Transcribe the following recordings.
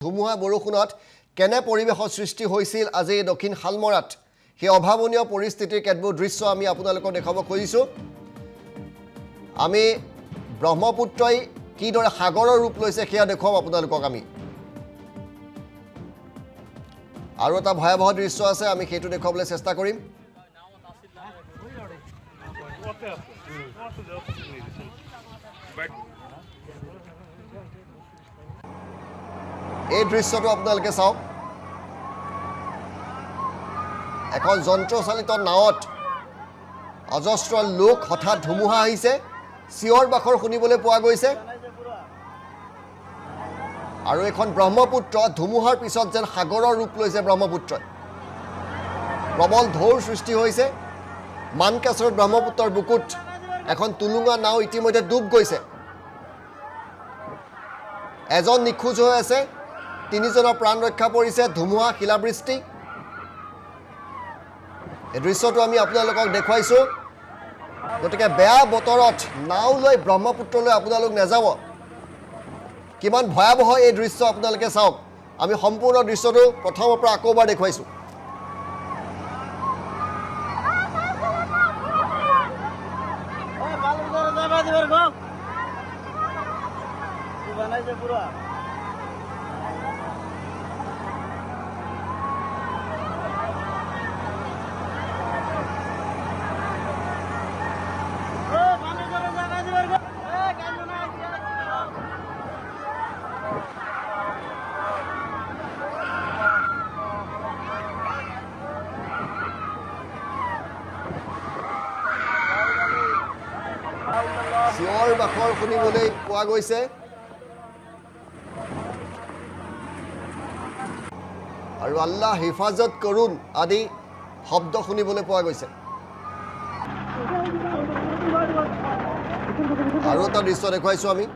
ধুমুহা বৰষুণত কেনে পৰিবেশৰ সৃষ্টি হৈছিল আজি দক্ষিণ শালমৰাত সেই অভাৱনীয় পৰিস্থিতিৰ কেতবোৰ দৃশ্য আমি আপোনালোকক দেখাব খুজিছো আমি ব্ৰহ্মপুত্ৰই কিদৰে সাগৰৰ ৰূপ লৈছে সেয়া দেখুৱাম আপোনালোকক আমি আৰু এটা ভয়াবহ দৃশ্য আছে আমি সেইটো দেখুৱাবলৈ চেষ্টা কৰিম এই দৃশ্যটো আপোনালোকে চাওক এখন যন্ত্ৰচালিত নাৱত অজস্ৰ লোক হঠাৎ ধুমুহা আহিছে চিঞৰ বাখৰ শুনিবলৈ পোৱা গৈছে আৰু এখন ব্ৰহ্মপুত্ৰ ধুমুহাৰ পিছত যেন সাগৰৰ ৰূপ লৈছে ব্ৰহ্মপুত্ৰই প্ৰবল ঢৌৰ সৃষ্টি হৈছে মানকাছৰ ব্ৰহ্মপুত্ৰৰ বুকুত এখন তুলুঙা নাও ইতিমধ্যে ডুব গৈছে এজন নিখোজ হৈ আছে তিনিজনৰ প্ৰাণ ৰক্ষা পৰিছে ধুমুহা শিলাবৃষ্টি এই দৃশ্যটো আমি আপোনালোকক দেখুৱাইছোঁ গতিকে বেয়া বতৰত নাও লৈ ব্ৰহ্মপুত্ৰলৈ আপোনালোক নাযাব কিমান ভয়াবহ এই দৃশ্য আপোনালোকে চাওক আমি সম্পূৰ্ণ দৃশ্যটো প্ৰথমৰ পৰা আকৌবাৰ দেখুৱাইছোঁ চিঞৰ বাখৰ শুনিবলৈ পোৱা গৈছে আৰু আল্লাহ হিফাজত কৰোন আদি শব্দ শুনিবলৈ পোৱা গৈছে আৰু এটা দৃশ্য দেখুৱাইছোঁ আমি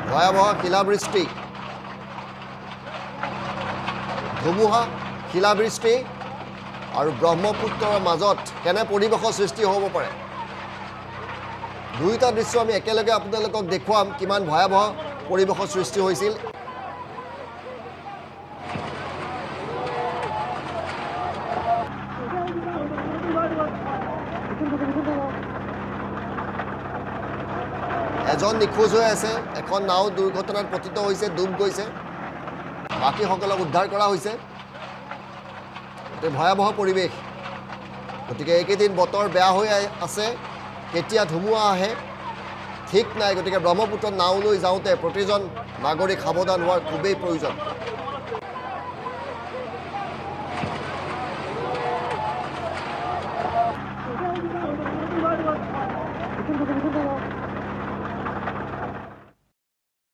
ভয়াবহ শিলাবৃষ্টি ধুমুহা শিলাবৃষ্টি আৰু ব্ৰহ্মপুত্ৰৰ মাজত কেনে পৰিবেশৰ সৃষ্টি হ'ব পাৰে দুইটা দৃশ্য আমি একেলগে আপোনালোকক দেখুৱাম কিমান ভয়াবহ পৰিবেশৰ সৃষ্টি হৈছিল এজন নিখোজ হৈ আছে এখন নাও দুৰ্ঘটনাত পতিত হৈছে ডুব গৈছে বাকীসকলক উদ্ধাৰ কৰা হৈছে ভয়াবহ পৰিৱেশ গতিকে এইকেইদিন বতৰ বেয়া হৈ আছে কেতিয়া ধুমুহা আহে ঠিক নাই গতিকে ব্ৰহ্মপুত্ৰত নাও লৈ যাওঁতে প্ৰতিজন নাগৰিক সাৱধান হোৱাৰ খুবেই প্ৰয়োজন